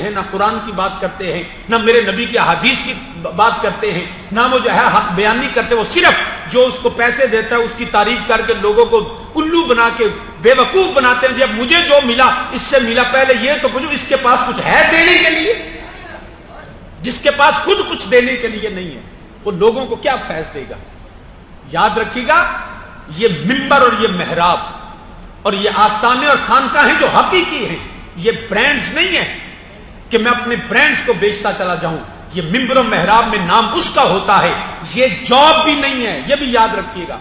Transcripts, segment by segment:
ہیں، نہ قرآن کی بات کرتے ہیں، نہ میرے نبی کی احادیث کی بات کرتے ہیں، نہ وہ جو ہے حق بیانی کرتے، وہ صرف جو اس کو پیسے دیتا ہے اس کی تعریف کر کے لوگوں کو الو بنا کے بے وقوف بناتے ہیں. جب مجھے جو ملا اس سے ملا، پہلے یہ تو پوچھو اس کے پاس کچھ ہے دینے کے لیے؟ جس کے پاس خود کچھ دینے کے لیے نہیں ہے وہ لوگوں کو کیا فیض دے گا؟ یاد رکھیے گا، یہ منبر اور یہ محراب اور یہ آستانے اور خانقاہیں جو حقیقی ہیں، یہ برانڈز نہیں ہیں کہ میں اپنے برانڈز کو بیچتا چلا جاؤں. یہ منبر و محراب میں نام اس کا ہوتا ہے، یہ جاب بھی نہیں ہے، یہ بھی یاد رکھیے گا.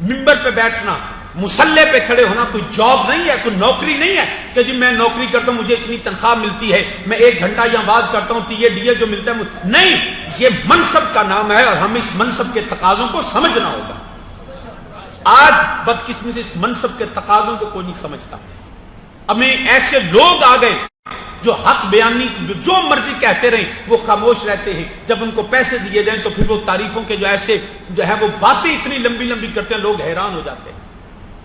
منبر پہ بیٹھنا، مصلے پہ کھڑے ہونا کوئی جاب نہیں ہے، کوئی نوکری نہیں ہے کہ جی میں نوکری کرتا ہوں مجھے اتنی تنخواہ ملتی ہے، میں 1 گھنٹہ یہاں واز کرتا ہوں ٹی اے جو ملتا ہے نہیں. یہ منصب کا نام ہے اور ہمیں اس منصب کے تقاضوں کو سمجھنا ہوگا. آج بدقسمی سے اس منصب کے تقاضوں کو کوئی نہیں سمجھتا. ہمیں ایسے لوگ آ گئے جو حق بیانی جو مرضی کہتے رہیں، وہ خاموش رہتے ہیں. جب ان کو پیسے دیے جائیں تو پھر وہ تعریفوں کے جو ایسے جو ہے وہ باتیں اتنی لمبی لمبی کرتے ہیں، لوگ حیران ہو جاتے ہیں.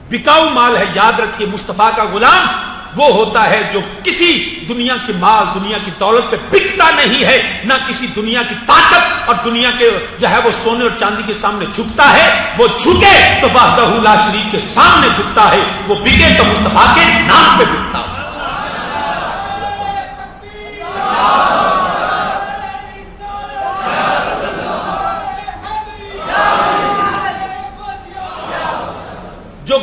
بکاؤ مال ہے. یاد رکھیے، مصطفیٰ کا غلام وہ ہوتا ہے جو کسی دنیا کی مال، دنیا کی دولت پہ بکتا نہیں ہے، نہ کسی دنیا کی طاقت اور دنیا کے جو ہے وہ سونے اور چاندی کے سامنے جھکتا ہے. وہ جھکے تو وحدہ لا شریک کے سامنے جھکتا ہے، وہ بکے تو مصطفیٰ کے نام پہ بکتا ہے. جو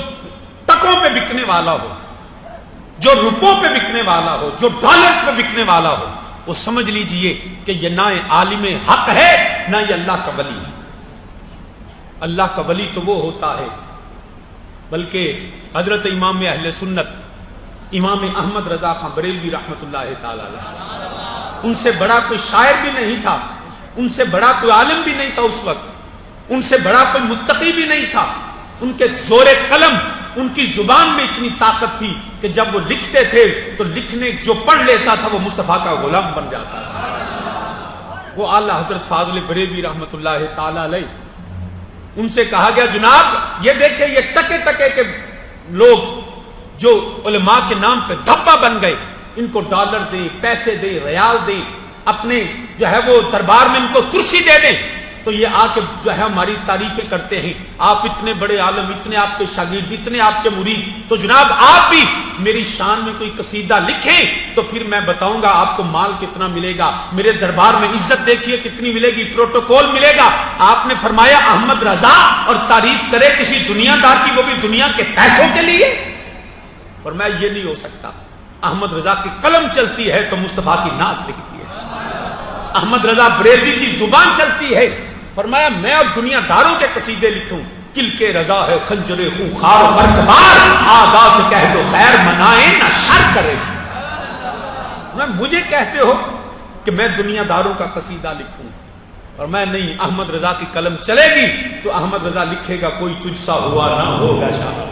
ٹکوں پہ بکنے والا ہو، جو روپوں پہ بکنے والا ہو، جو ڈالرز پہ بکنے والا ہو، وہ سمجھ لیجئے کہ یہ نہ عالم حق ہے نہ یہ اللہ کا ولی ہے. اللہ کا ولی تو وہ ہوتا ہے، بلکہ حضرت امام اہل سنت امام احمد رضا خان بریلوی رحمت اللہ تعالی علیہ، ان سے بڑا کوئی شاعر بھی نہیں تھا، ان سے بڑا کوئی عالم بھی نہیں تھا اس وقت، ان سے بڑا کوئی متقی بھی نہیں تھا. ان کے زور قلم، ان کی زبان میں اتنی طاقت تھی کہ جب وہ لکھتے تھے تو لکھنے جو پڑھ لیتا تھا وہ مصطفیٰ کا غلام بن جاتا تھا. وہ اعلیٰ حضرت فاضل بریلوی رحمت اللہ تعالی علیہ، ان سے کہا گیا جناب یہ دیکھیں یہ ٹکے ٹکے کے لوگ جو علماء کے نام پہ دھبا بن گئے، ان کو ڈالر دیں، پیسے دیں، ریال دیں، اپنے جو ہے وہ دربار میں ان کو کرسی دے دیں تو یہ آ کے جو ہے ہماری تعریفیں کرتے ہیں. آپ اتنے بڑے عالم، اتنے آپ کے شاگرد، اتنے آپ کے مرید، تو جناب آپ بھی میری شان میں کوئی قصیدہ لکھیں تو پھر میں بتاؤں گا آپ کو مال کتنا ملے گا، میرے دربار میں عزت دیکھیے کتنی ملے گی، پروٹوکول ملے گا. آپ نے فرمایا احمد رضا اور تعریف کرے کسی دنیا دار کی، وہ بھی دنیا کے پیسوں کے لیے. فرمایا یہ نہیں ہو سکتا. احمد رضا کی قلم چلتی ہے تو مصطفیٰ کی نعت لکھتی ہے. احمد رضا بریلوی کی زبان چلتی ہے. فرمایا میں اب دنیا داروں کے قصیدے لکھوں، کل کے رضا ہے خنجر خوخار و برکبار، آدا سے کہہ دو خیر منائیں نہ شر کرے. مجھے کہتے ہو کہ میں دنیا داروں کا قصیدہ لکھوں، اور میں نہیں، احمد رضا کی قلم چلے گی تو احمد رضا لکھے گا کوئی تجھ سا ہوا نہ ہوگا شاہ.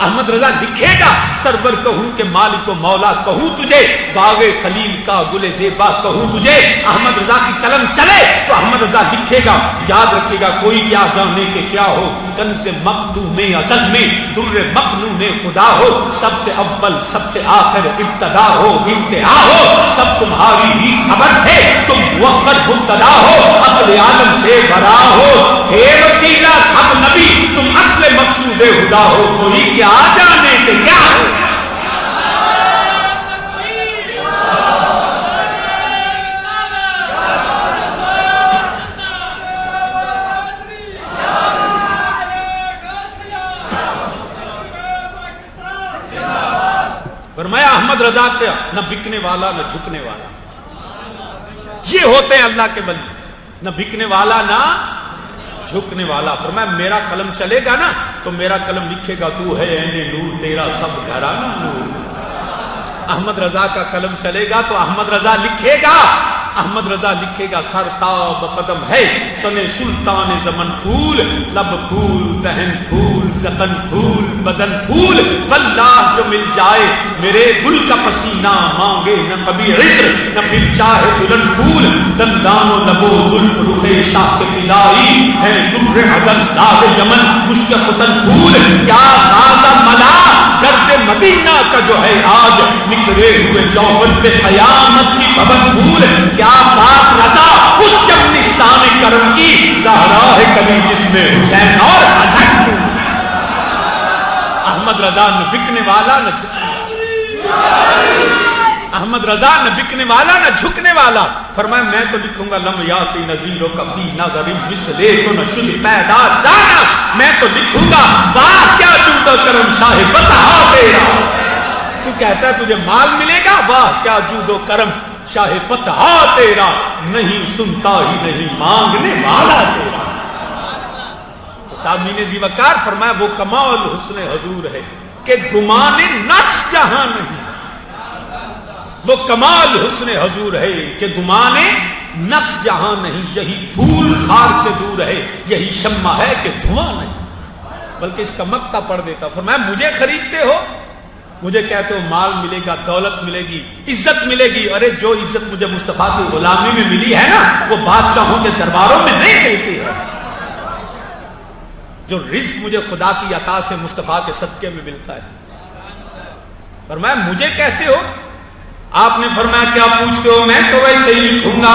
احمد رضا لکھے گا سرور کہوں کہ مالک و مولا کہوں تجھے، باغ خلیل کا گل زیبا کہوں تجھے. احمد رضا کی قلم چلے تو احمد رضا لکھے گا. یاد رکھے گا کوئی کیا جانے کہ کیا ہو، کنز مخدوم ازل میں در مخنون خدا ہو، سب سے اول سب سے آخر ابتدا ہو انتہا ہو، سب تمہاری ہی خبر تھے تم وقت مبتدا ہو، عقل عالم سے برا ہو، تھے وسیلہ سب نبی تم اصل مقصود خدا ہو، کوئی کیا جانے کہ کیا ہو. فرمایا احمد رضا کا نہ بکنے والا نہ جھکنے والا، یہ ہوتے ہیں اللہ کے ولی، نہ بکنے والا نہ جھکنے والا. فرمایا میرا قلم چلے گا نا تو میرا قلم لکھے گا تو ہے عین نور تیرا سب گھرانہ نور. احمد رضا کا قلم چلے گا تو احمد رضا لکھے گا، احمد رضا لکھے گا سرتاب قدم ہے تنے سلطان زمن پھول، لب پھول دہن پھول زقن پھول بدن پھول، واللہ جو مل جائے میرے گل کا پسینہ مانگے نہ کبھی عطر نہ پھر چاہے دلہن پھول، دندان و لب و زلف رخ شاہ کے فدائی ہے در عدن داغ یمن مشک فتن پھول. کیا غازہ ملا گرد مدینہ کا جو ہے آج نکھرے ہوئے جوبن پہ قیامت احمد رضا نہ بکنے والا نہ جھکنے والا، احمد رضا نہ بکنے والا نہ جھکنے والا. فرمایا میں تو لکھوں گا لم یاتی نذیر و کفی نظر مثلے تو نہ شد پیدا جانا. میں تو لکھوں گا واہ کیا جود و کرم شاہ بتا تیرا. تو کہتا ہے تجھے مال ملے گا، واہ کیا جود و کرم شاہ پتہ تیرا، نہیں سنتا ہی نہیں مانگنے والا تیرا. سامعین ذی وقار فرمایا وہ کمال حسن حضور ہے کہ گمان نقص جہاں نہیں. وہ کمال حسن حضور ہے کہ گمان نقص جہاں نہیں. یہی پھول خار سے دور ہے، یہی شمع ہے کہ دھواں نہیں. بلکہ اس کا مقطع پڑھ دیتا. فرمایا مجھے خریدتے ہو، مجھے کہتے ہو مال ملے گا، دولت ملے گی، عزت ملے گی. ارے جو عزت مجھے مصطفیٰ کی غلامی میں ملی ہے نا، وہ بادشاہوں کے درباروں میں نہیں ملتی ہے. جو رزق مجھے خدا کی عطا سے مصطفیٰ کے صدقے میں ملتا ہے. فرمایا مجھے کہتے ہو. آپ نے فرمایا کیا پوچھتے ہو؟ میں تو ویسے ہی لکھوں گا.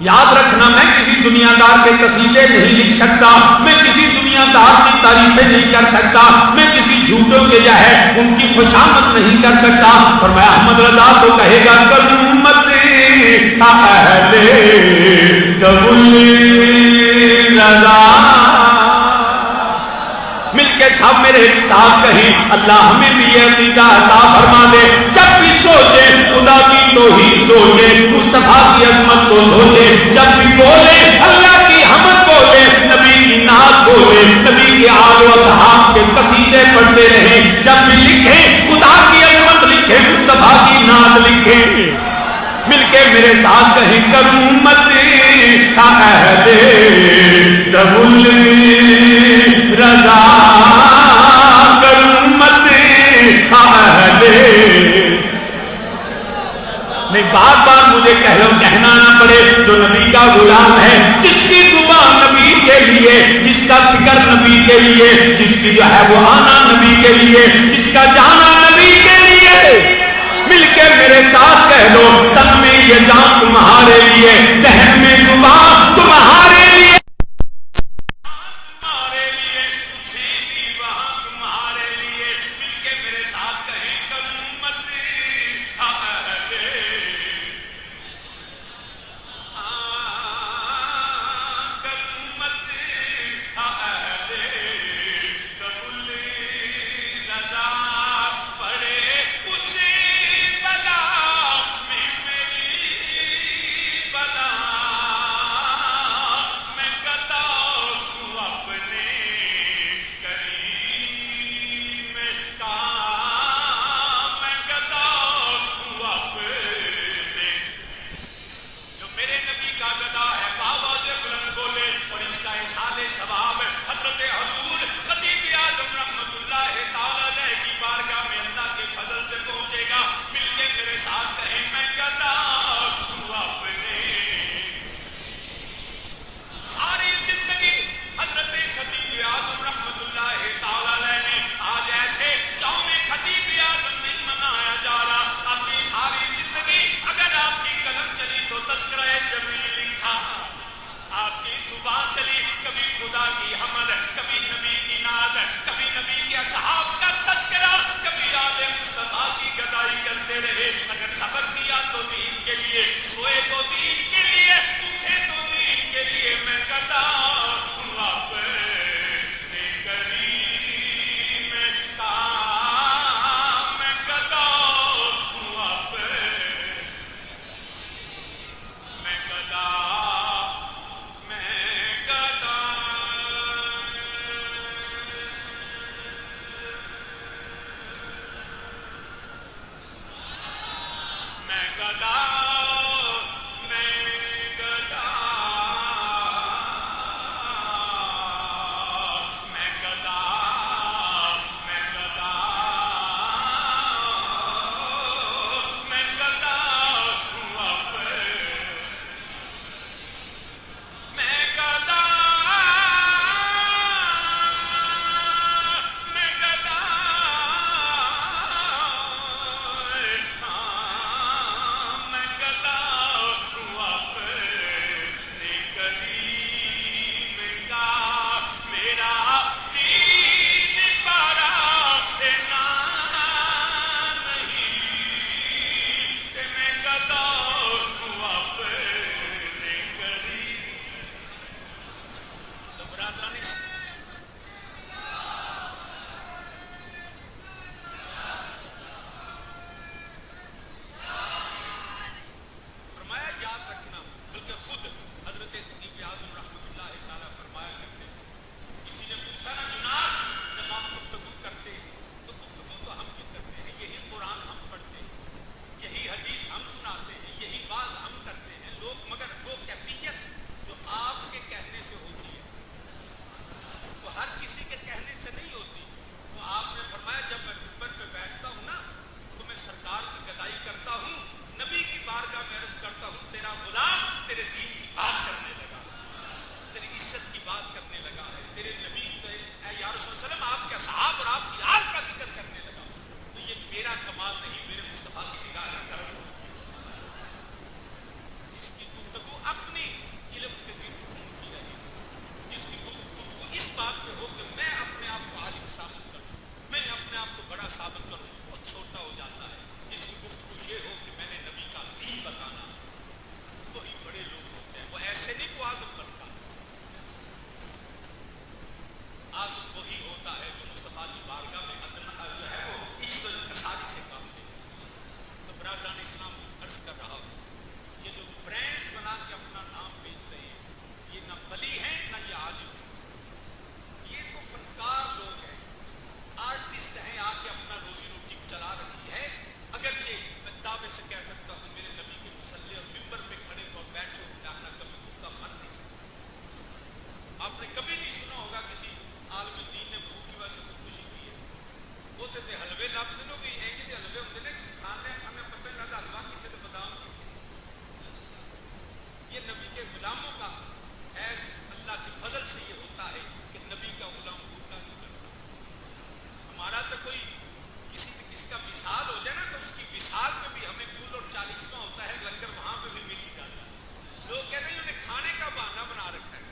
یاد رکھنا میں کسی دنیا دار کے قصیدے نہیں لکھ سکتا، میں کسی دنیا دار کی تعریفیں نہیں کر سکتا، میں کسی جھوٹوں کے جو ہے ان کی خوشامد نہیں کر سکتا. فرمایا احمد رضا تو کہے گا کرامت اہل قبول رضا. مل کے سب میرے ساتھ کہیں اللہ ہمیں بھی یہ عقیدہ عطا فرما دے. جب بھی سوچے خدا کی توحید سوچے، مصطفیٰ کی عظمت کو سوچے، جب بھی بولے اللہ کی حمد بولے، نبی کی نعت بولے، نبی کے آل و اصحاب کے قصیدے پڑھتے رہیں. جب بھی لکھے خدا کی عظمت لکھے، مصطفیٰ کی نعت لکھے. مل کے میرے ساتھ کہیں کرامت اہل قبول رضا، کرامت اہل. نہیں بار بار مجھے کہنا نہ پڑے. جو نبی کا غلام ہے، جس کی زبان نبی کے لیے، جس کا فکر نبی کے لیے، جس کی جو ہے وہ آنا نبی کے لیے، جس کا جانا نبی کے لیے. مل کے میرے ساتھ کہہ دو تن میں یہ جان تمہارے لیے، دہن میں زبان تمہارے لیے، تمہارے لیے اچھے بھی وہاں تمہارے لیے. مل کے میرے ساتھ کہیں کرامت اہل کرامت اہل قبول رضا. پڑے اسی بلا میں میری بلا، میں گدا ہوں اپنے کریم کا، میں گدا ہوں اپنے. جو میرے نبی کا گدا ہے آواز بلند بولے اور اس کا احسان ثواب حضرت حضور خطیب اعظم رحمت اللہ تعالی علیہ کی بارگاہ میں اللہ کے فضل سے پہنچے گا. مل کے میرے ساتھ کہیں میں گدا ہوں اپنے. ساری زندگی حضرت خطیب اعظم رحمت اللہ تعالی علیہ نے آج ایسے یوم خطیب اعظم نہیں منایا جا رہا. اپنی ساری زندگی اگر آپ کی قلم چلی تو تذکرہ جمیل لکھا، آپ کی زبان چلی کبھی خدا کی حمد، کبھی نبی کی نعت، کبھی نبی کے اصحاب کا تذکرہ، کبھی آل مصطفیٰ کی گدائی کرتے رہے. اگر سفر کیا تو دین کے لیے، سوئے تو دین کے لیے، اٹھے تو دین کے لیے. میں گدا ہوں اپنے کریم کا، میں گدا ہوں اپنے، میں گدا بارگاہ میں عرض کرتا ہوں تیرا غلام تیرے دین کی بات کرنے لگا، تیری عزت کی بات کرنے لگا ہے، تیرے نبی اے یا رسول اللہ وسلم آپ کے اصحاب اور آپ کی آل کا ذکر کرنے لگا، تو یہ میرا کمال نہیں، میرے مصطفیٰ کی نگاہ کرم، جس کی گفتگو اپنی علم کے گرد گھومتی رہے، جس کی گفتگو اس بات پہ ہو کہ میں اپنے آپ کو عالم ثابت کروں، میں اپنے آپ کو بڑا ثابت کروں، بہت چھوٹا ہو جاتا ہے، جس کی گفتگو یہ ہو کہ میں نے نبی کا دین بتانا، وہی بڑے لوگ ہوتے ہیں، وہ ایسے نہیں کو اعظم بنتا، اعظم وہی ہوتا ہے جو مصطفیٰ کی بارگاہ میں جو ہے وہ عجز و انکساری سے کام لے۔ تو برادران اسلام عرض کر رہا ہوں، یہ جو برانڈز بنا کے اپنا نام بیچ رہے ہیں، یہ نہ ولی ہیں نہ یہ عالم ہیں، یہ تو فنکار لوگ ہیں، آرٹسٹ ہیں، آ کے اپنا روزی روٹی چلا رکھی ہے۔ اگرچہ میں دعوے سے کہہ سکتا ہوں میرے نبی کے مصلی اور ممبر پہ کھڑے اور بیٹھے ہوئے ڈاکنا کبھی بھوکا مر نہیں سکتا۔ آپ نے کبھی نہیں سنا ہوگا کسی عالم دین نے بھوک کی وجہ سے خودکشی کی ہے۔ وہ تھے حلوے لب دنوں بھی ایک ہی حلوے ہوتے ہیں کھانے پتہ نہیں لگتا حلوا کی تھے تو بادام کی تھے۔ یہ نبی کے غلاموں کا فیض اللہ کے فضل سے یہ ہوتا ہے کہ نبی کا غلام بھوکا نہیں بنتا۔ ہمارا تو کوئی کسی کا وصال ہو جائے نا تو اس کی وصال پہ بھی ہمیں پھول اور 40واں ہوتا ہے، لنگر وہاں پہ بھی مل ہی جاتا ہے۔ لوگ کہتے ہیں انہیں کھانے کا بہانہ بنا رکھا ہے،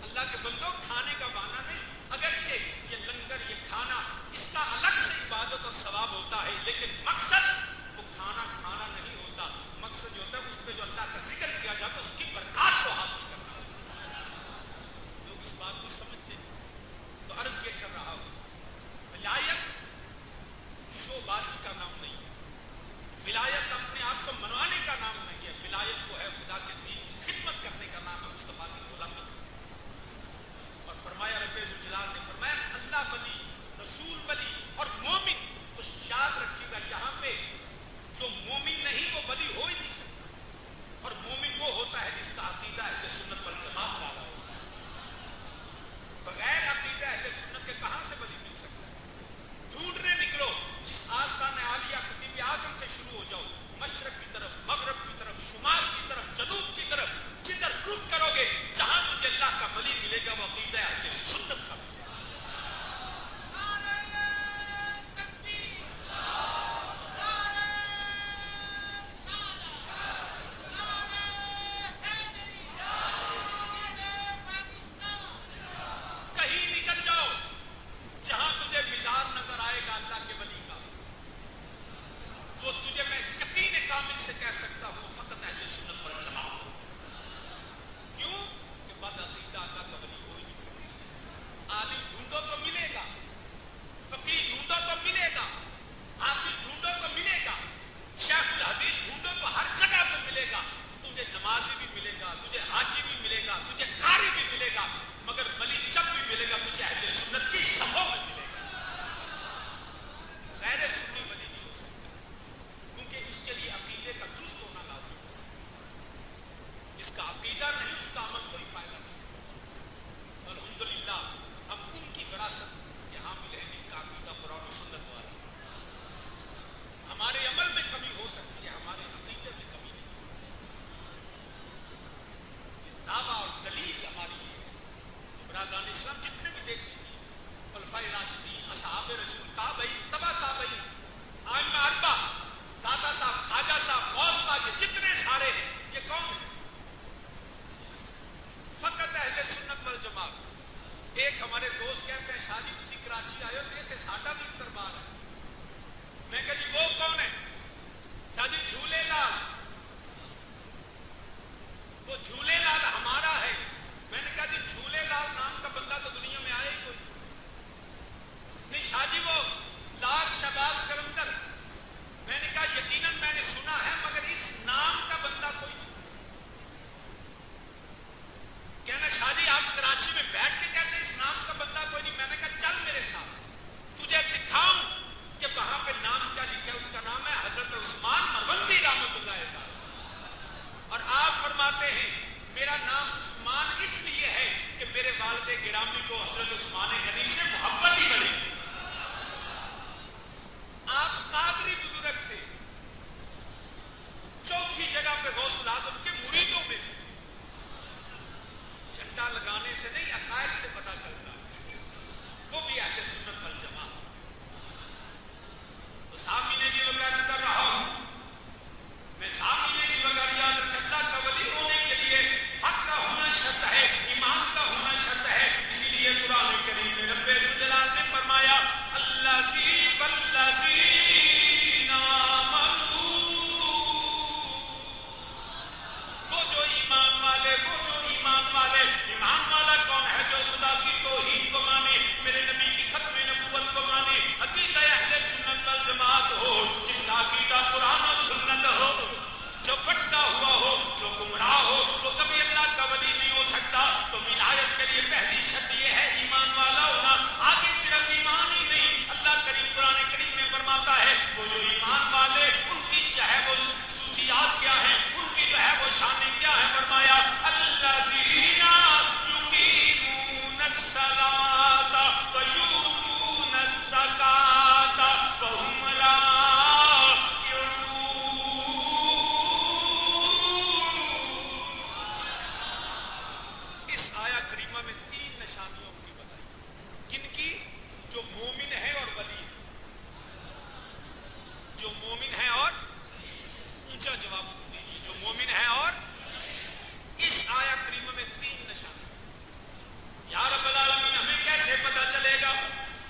اللہ کے بندوں کھانے کا بہانہ نہیں، اگرچہ یہ لنگر یہ کھانا اس کا الگ سے عبادت اور ثواب ہوتا ہے، لیکن مقصد وہ کھانا کھانا نہیں ہوتا، مقصد جو ہوتا ہے اس پہ جو اللہ کا ذکر کیا جاتا ہے اس کی برکات کو حاصل کرنا ہوتا ہے۔ لوگ اس بات کو سمجھتے ہیں۔ تو عرض یہ کر رہا ہوں، ولایت شو بازی کا نام نہیں ہے، ولایت اپنے آپ کو منوانے کا نام نہیں ہے، ولایت وہ ہے خدا کے دین کی خدمت کرنے کا نام ہے، مصطفیٰ کی غلامی کا۔ اور فرمایا رب ذوالجلال نے فرمایا اللہ ولی، رسول ولی اور مومن، تو یاد رکھیے گا یہاں پہ جو مومن نہیں وہ ولی ہو ہی نہیں سکتا، اور مومن وہ ہوتا ہے جس کا عقیدہ اہل سنت والجماعت والا ہوتا ہے۔ بغیر عقیدہ اہل سنت کے کہاں سے ولی مل سکتا ہے؟ ڈھونڈنے نکلو، جس آستان عالیہ خطیب اعظم سے شروع ہو جاؤ، مشرق کی طرف، مغرب کی طرف، شمال کی طرف، جنوب کی طرف، جدھر رخ کرو گے جہاں تجھے اللہ کا ولی ملے گا وہ عقیدہ اہل سنت کا ملے گا۔ کہیں نکل جاؤ جہاں تجھے مزار نظر آئے گا اللہ کے ولی کا، وہ تجھے میں یقین کامل سے کہہ سکتا ہوں فقط اہل سنت والجماعت۔ کیوں کہ بد عقیدہ اللہ کا ولی ہو ہی نہیں سکتا۔ عالم ڈھونڈو تو ملے گا، فقیہ ڈھونڈو تو ملے گا، حافظ ڈھونڈو تو ملے گا، شیخ الحدیث ڈھونڈو تو ہر جگہ پہ ملے گا، تجھے نمازی بھی ملے گا، تجھے حاجی بھی ملے گا، تجھے قاری بھی ملے گا، مگر ولی جب بھی ملے گا تجھے اہل سنت کی صفوں میں ملے گا۔ غیر سنی ولی نہیں ہو سکتا، کیونکہ اس کے لیے عقیدے کا درست ہونا لازم ہے۔ جس کا عقیدہ نہیں اس کا عمل کوئی فائدہ نہیں۔ الحمدللہ ہم ان کی وراثت کے حامل ہیں جن کا عقیدہ قرآن و سنت والا ہے۔ ہمارے عمل میں کمی ہو سکتی ہے، ہمارے عقیدے میں کمی نہیں۔ دعویٰ اور دلیل ہماری یہ ہے۔ برادران اسلام جتنے بھی دیکھ لیجیے، خلفائے راشدین، اصحاب رسول، تابعین، تبع تابعین، ائمہ اربعہ، داتا صاحب، خواجہ صاحب، غوث پاک، یہ جتنے سارے ہیں یہ کون ہیں؟ فقط اہل سنت والجماعت۔ ایک ہمارے دوست کہتے ہیں شاہ جی کسی کراچی آئے ہو تو یہ تھے ساڈا بھی دربار ہے۔ میں کہا جی وہ کون ہے؟ شاہ جی جھولے لال۔ وہ جھولے لال ہمارا ہے۔ میں نے کہا جی جھولے لال نام کا بندہ تو دنیا میں آیا ہی کوئی نہیں۔ شاہ جی وہ لال شہباز قلندر۔ میں نے کہا یقیناً میں نے سنا ہے مگر اس نام کا بندہ کوئی نہیں۔ کہنا شاہ جی آپ کراچی میں بیٹھ کے کہتے ہیں اس نام کا بندہ کوئی نہیں۔ میں نے کہا چل میرے ساتھ تجھے دکھاؤں کہ وہاں پہ نام کیا لکھا ہے۔ ان کا نام ہے حضرت عثمان مروندی رحمۃ اللہ علیہ، اور آپ فرماتے ہیں میرا نام عثمان اس لیے ہے کہ میرے والد گرامی کو حضرت عثمان غنی سے محبت ہی بڑی تھی۔ آپ قادری بزرگ تھے۔ چوتھی جگہ پہ غوث الاعظم کے مریدوں میں سے. جھنڈا لگانے سے نہیں، عقائد سے پتہ چلتا ہے وہ بھی اہل سنت والجماعت. تو سامنے جی وغیرہ کر رہا ہوں میں، سامنے جی وغیرہ یاد رکھ، اللہ کا ولی ہونے کے لیے حق کا ہونا شرط ہے، ایمان کا ہونا شرط ہے. اسی لیے قرآن کریم میں رب ذوالجلال نے فرمایا الذی والذین آمنوا، وہ جو ایمان والے، وہ جو ایمان والے. ایمان والا کون ہے؟ جو خدا کی توحید کو مانے، میرے نبی کی ختم نبوت کو مانے، عقیدہ اہل سنت والجماعت ہو، جس کا عقیدہ قرآن و سنت ہو. جو بھٹکا ہوا ہو، جو گمراہ ہو، وہ کبھی اللہ کا ولی نہیں ہو سکتا. تو ولایت کے لیے پہلی شرط یہ ہے ایمان والا ہونا. آگے صرف ایمان ہی نہیں، اللہ کریم قرآن کریم میں فرماتا ہے وہ جو ایمان والے ان کی جو ہے وہ خصوصیات کیا ہیں، ان کی جو ہے وہ شانیں کیا ہیں. فرمایا الذین یقیمون الصلاۃ ویؤتون الزکاۃ وهم راکعون. اس آیا کریمہ میں 3 نشانیوں کی بتائی. کن کی؟ جو مومن ہے اور ولی ہے. جو مومن ہے اور اونچا جواب دیجیے، جو مومن ہے اور. اس آیا کریمہ میں 3 نشان. یا رب العالمین ہمیں کیسے پتا چلے گا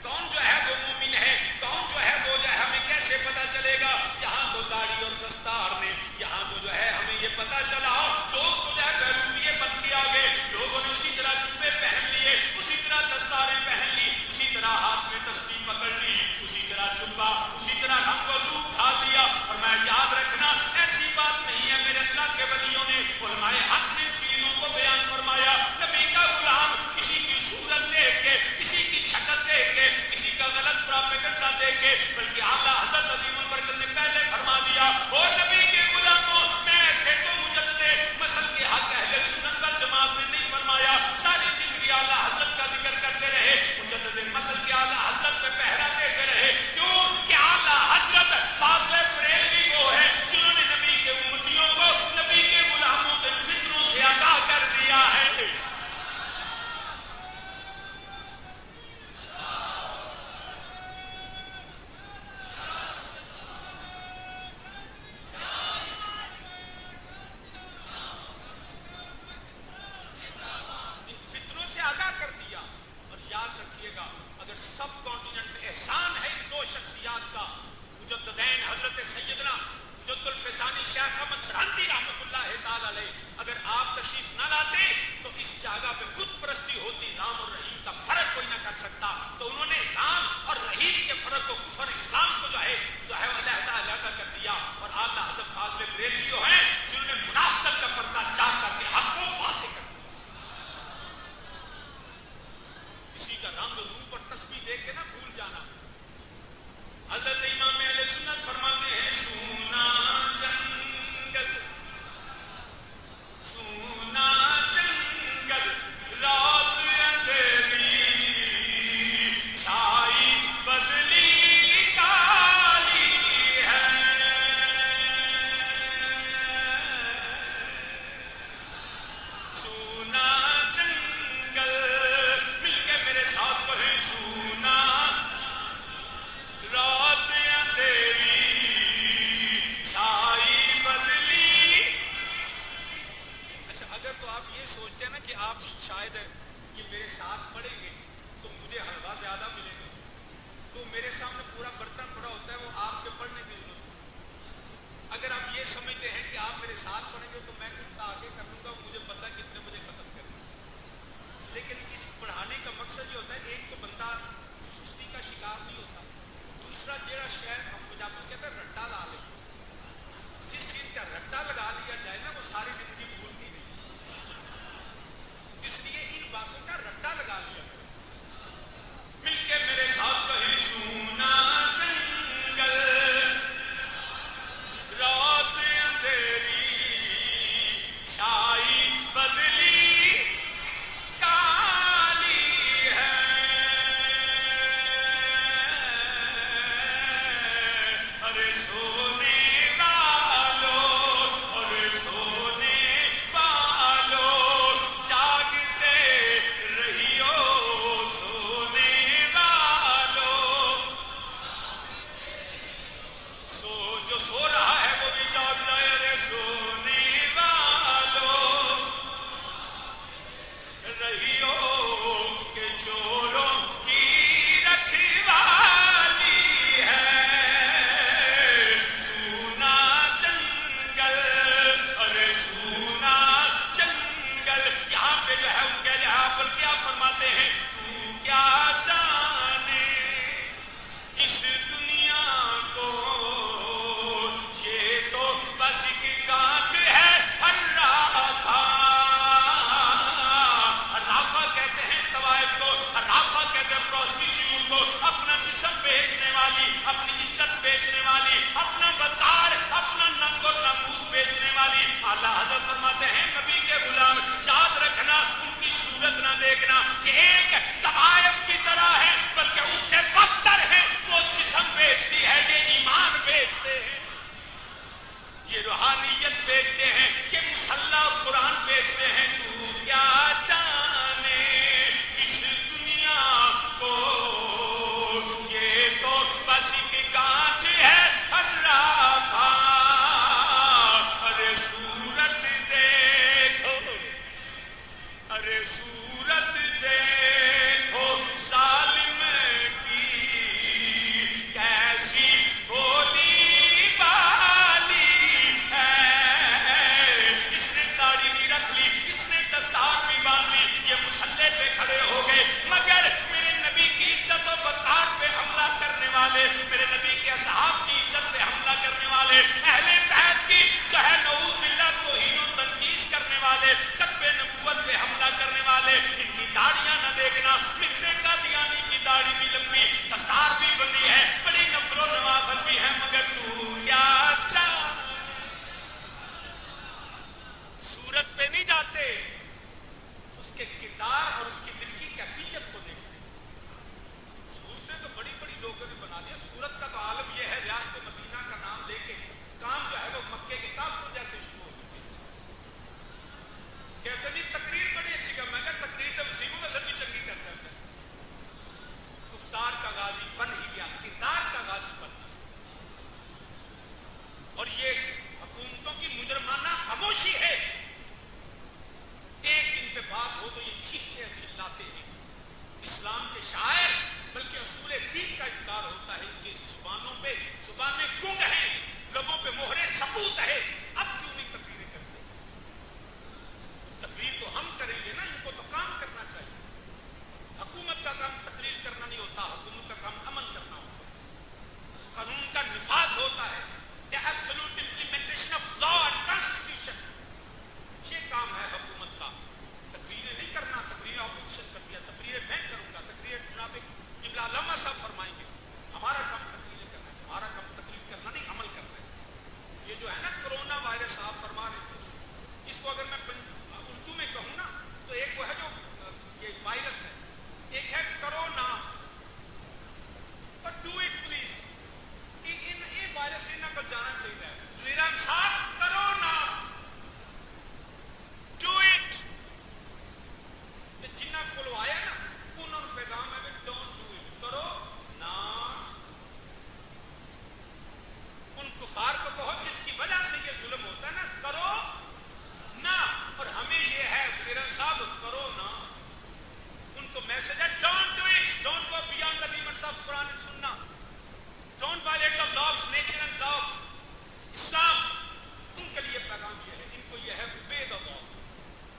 کون جو ہے وہ مومن ہے، کون جو ہے وہ جو ہے ہمیں کیسے پتا چلے گا؟ یہاں تو داڑھی اور دستار نے، یہاں تو جو ہے ہمیں یہ پتا چلا لوگ تو جو ہے بیروپیے بن کے آگے، لوگوں نے اسی طرح جبے پہن لیے، اسی طرح دستاریں پہن لی، اسی طرح ہاتھ میں تسبیح پکڑ لی، اسی طرح جبہ، اسی طرح رنگ و روپ ڈھال لیا. اور میں یاد رکھنا ایسی بات نہیں ہے. میرے اللہ کے ولیوں نے، علماء حق نے چیزوں کو بیان فرمایا. نبی کا غلام کسی کی صورت دیکھ کے، کسی کی شکل دیکھ کے، کسی کا غلط پراپیگنڈا دیکھ کے، بلکہ اعلیٰ حضرت عظیم البرکت نے پہلے فرما دیا اور نبی کے غلاموں میں ایسے تو مجدد مسل کے حق اہل سنت والجماعت نے نہیں فرمایا. ساری زندگی اعلیٰ حضرت کا ذکر کرتے رہے، مجدد مسل کے اعلیٰ حضرت پہ پہرا دیتے رہے. کیوں کہ اعلیٰ حضرت فاضل بریلوی وہ ہے جنہوں نے نبی کے امتیوں کو، نبی کے غلاموں کے فتنوں سے آگاہ کر دیا ہے. سب کانٹیننٹ میں احسان ہے ان 2 شخصیات کا، مجددین حضرت سیدنا مجد الفیضانی شیخ احمد سرہندی رحمۃ اللہ تعالی علیہ. اگر آپ تشریف نہ لاتے تو اس جگہ پہ بت پرستی ہوتی. رام اور رحیم کا فرق کوئی نہ کر سکتا، تو انہوں نے رام اور رحیم کے فرق کو، کفر اسلام کو جو ہے علیحدہ کر دیا. اور اعلیٰ حضرت فاضل بریلوی جو ہیں جنہوں نے منافقت کا پردہ چاک کر کے حق کو واضح کر دیا. کسی کا رنگ روپ اور تسبیح دیکھ کے نہ بھول جانا. حضرت امام اہل سنت فرماتے ہیں سونا جنگل، سونا جنگل رات اندھیری، چھائی بدلی کالی ہے. سونا جنگل، مل کے میرے ساتھ کہیں سونا رات اندھیری، چھائی بدلی. اچھا اگر تو آپ یہ سوچتے ہیں نا کہ آپ شاید یہ میرے ساتھ پڑھیں گے تو مجھے حلوہ زیادہ ملے گا، تو میرے سامنے پورا برتن پڑا ہوتا ہے وہ آپ کے پڑھنے کی ضرورت ہے. اگر آپ یہ سمجھتے ہیں کہ آپ میرے ساتھ پڑھیں گے تو میں کتنا آگے کر لوں گا، مجھے پتہ کتنے بجے ختم کرنا. لیکن اس پڑھانے کا مقصد یہ ہوتا ہے ایک تو بندہ سستی کا شکار نہیں ہوتا، دوسرا جیڑا شہر پنجابی کہتا ہے رٹا لا لے. جس چیز کا رٹا لگا لیا جائے نا وہ ساری زندگی بھولتی نہیں. اس لیے ان باتوں کا رٹا لگا لیا. مل کے میرے ساتھ کہیں سونا جنگل رات اندھیری، چھائی بدلی کالی ہے. ارے سونے والو، ارے والی، اپنی عزت بیچنے والی، اپنا وقار، اپنا ننگ و ناموس بیچنے والی. اعلیٰ حضرت فرماتے ہیں نبی کے غلام یاد رکھنا ان کی صورت نہ دیکھنا کہ ایک طوائف کی طرح ہے، بلکہ اس سے بدتر ہے. وہ جسم بیچتی ہے، یہ ایمان بیچتے ہیں، یہ روحانیت بیچتے ہیں، یہ مصلی اور قرآن بیچتے ہیں. تو کیا جانے اس دنیا کو، یہ تو بس ایک گانٹھ ہے حرافہ. ارے صورت دیکھو، ارے صورت دیکھو ظالم کی کیسی بولی بالی ہے. اس نے داڑھی بھی رکھ لی، اس نے دستار بھی باندھ لی، یہ مصلی پہ کھڑے ہو گئے، مگر میرے نبی کی عزت و وقار پہ حملہ کرنے والے، میرے نبی کے اصحاب کی عزت پہ حملہ کرنے والے، اہل بیت کی جو ہے نعوذ باللہ توہین و تنقیص کرنے والے، ختم نبوت پہ حملہ کرنے والے، ان کی داڑیاں نہ دیکھنا. مرزا قادیانی کی داڑھی بھی لمبی، دستار بھی بندی ہے، بڑی نفر و نوافل بھی ہے، مگر تو کیا چاہ. صورت پہ نہیں جاتے، اس کے کردار اور اس کی دل کی کیفیت کو دیکھتے. صورتیں تو بڑی بڑی لوگوں نے بنا لیا. صورت کا تو عالم یہ ہے، ریاست مدینہ کا نام لے کے کام جو ہے وہ مکے کے کافروں جیسے شروع ہو چکے ہیں. کہتے نہیں تقریر بڑی اچھی کر، میں کہا تقریر تو وسیموں کا سب بھی چنگی کرتا ہے. گفتار کا غازی بن ہی گیا، کردار کا غازی بننا سکتا. اور یہ حکومتوں کی مجرمانہ خاموشی ہے. ایک ان پہ بات ہو تو یہ چیختے ہیں، چلاتے ہیں. اسلام کے شاعر بلکہ اصول دین کا انکار ہوتا ہے. ان کی زبانوں پہ زبانیں گنگ ہیں، لبوں پہ مہرے ثبوت ہے. اب کیوں نہیں تقریریں کرتے؟ تقریر تو ہم کریں گے نا، ان کو تو کام کرنا چاہیے. حکومت کا کام تقریر کرنا نہیں ہوتا، حکومت کا کام عمل کرنا ہوتا ہے، قانون کا نفاذ ہوتا ہے. The absolute implementation of law and constitution، یہ کام ہے حکومت کا. تقریریں نہیں کرنا، تقریریں اپوزیشن کرتی ہے، تقریریں میں کروں گا، تقریریں جناب قبلہ علامہ صاحب فرمائیں گے. ہمارا کام تقریریں کرنا ہے، ہمارا کام تقریر کرنا نہیں، عمل کرنا ہے. یہ جو ہے نا کرونا وائرس آپ فرما رہے تھے، اس کو اگر میں اردو میں کہوں نا تو ایک وہ ہے جو یہ وائرس ہے، ایک ہے corona. But do it please. یہ وائرس انہاں کو جانا چاہیے. وزیران صاحب کرونا do it. جنہ کو آیا نا انہوں نے پیغام ہے کہ don't do it، کرو نا. ان کفار کو کہو جس کی وجہ سے یہ ظلم ہوتا ہے نا، کرو نا. اور ہمیں یہ ہے وزیران صاحب کرو نا. ان کو میسج ہے don't do it، don't go beyond the limits of Quran and Sunnah، don't violate the law of nature and law of Islam. ان کے لیے پیغام یہ ہے، ان کو یہ ہے obey the law،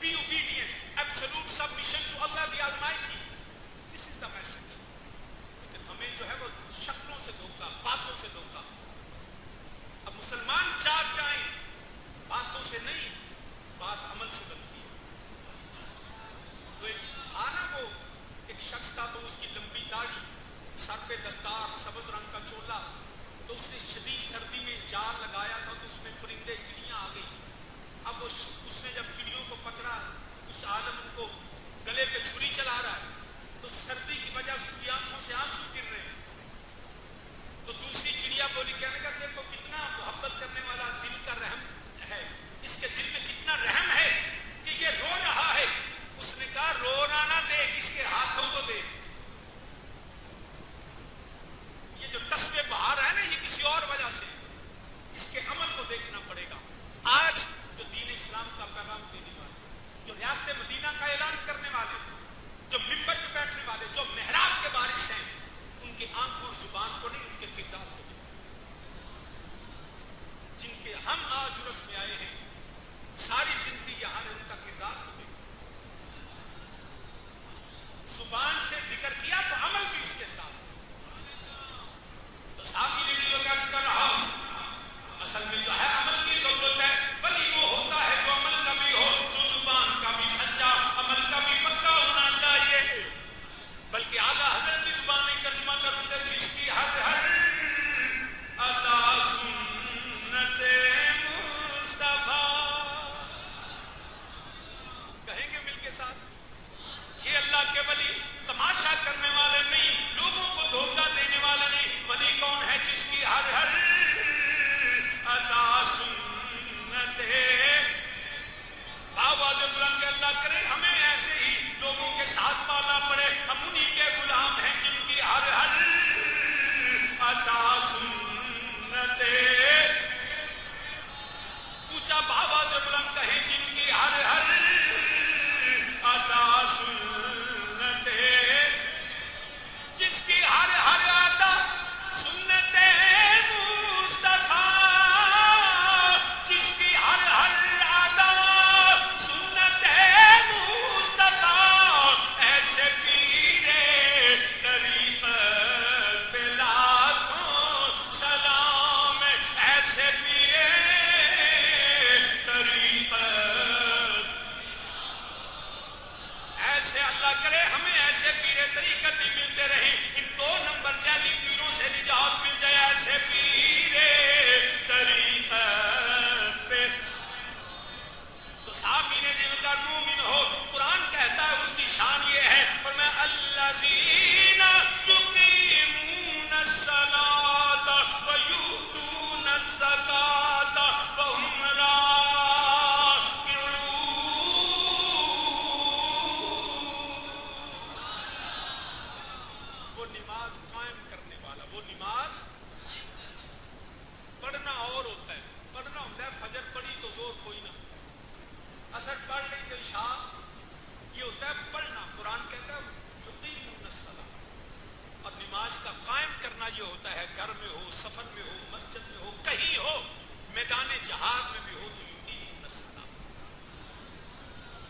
be obedient، absolute submission to Allah the Almighty. This is the message. لیکن ہمیں جو ہے وہ شکلوں سے دھوکا، باتوں سے دھوکا. اب مسلمان جاگ جائیں، باتوں سے نہیں، بات عمل سے بنتی ہے. تو ایک تھا نا وہ ایک شخص تھا، تو اس کی لمبی داڑھی، سر پہ دستار، سبز رنگ کا چولا. تو اس نے شدید سردی میں جال لگایا تھا، تو اس میں پرندے چڑیاں آ گئی. اب اس نے جب چڑیوں کو پکڑا، اس عالم ان کو گلے پہ چھری چلا رہا ہے، تو سردی کی وجہ سے اس کی آنکھوں سے آنسو گر رہے ہیں. تو دوسری چڑیا بولی، کہنے کا دیکھو کتنا محبت کرنے والا دل کا رحم ہے، اس کے دل میں کتنا رحم ہے کہ یہ رو رہا ہے. اس نے کہا رونا نہ دیکھ، اس کے ہاتھوں کو دیکھ. یہ جو تصویر بہار ہے نا، یہ کسی اور وجہ سے، اس کے عمل کو دیکھنا پڑے گا. آج جو دین اسلام کا پیغام دینے والے، جو ریاست مدینہ کا اعلان کرنے والے، جو ممبر پہ بیٹھنے والے، جو محراب کے وارث ہیں، ان کی آنکھوں اور زبان کو نہیں، ان کے کردار کو نہیں. جن کے ہم آج عرس میں آئے ہیں، ساری زندگی یہاں نے ان کا کردار کو دیکھا. زبان سے ذکر کیا تو عمل بھی اس کے ساتھ. تو صحابی نے جو عرض کر رہا ہوں، اصل میں جو ہے عمل کی ضرورت ہے. ولی وہ ہوتا ہے جو عمل کا بھی ہو، جو زبان کا بھی سچا، عمل کا بھی پکا ہونا چاہیے. بلکہ اعلیٰ حضرت کی زبان میں ترجمہ کروں گا، جس کی ہر طریقت ملتے رہے، ان 2 نمبر جعلی پیروں سے نجات مل جائے، ایسے پیرے طریقت پہ تو صابر ذمدار مومن ہو۔ قرآن کہتا ہے اس کی شان یہ ہے، فرمایا الذین یقیمون الصلاۃ ویؤتون الزکاۃ وہم راکعون۔ وہ نماز قائم کرنے والا، وہ نماز پڑھنا اور ہوتا ہے، پڑھنا ہوتا ہے فجر پڑھی تو زور کوئی نہ، اثر پڑھ لی تو عشاء، یہ ہوتا ہے پڑھنا۔ قرآن کہتا ہے یقیمون الصلاۃ، اور نماز کا قائم کرنا یہ ہوتا ہے گھر میں ہو، سفر میں ہو، مسجد میں ہو، کہیں ہو، میدان جہاد میں بھی ہو تو یقیمون الصلاۃ،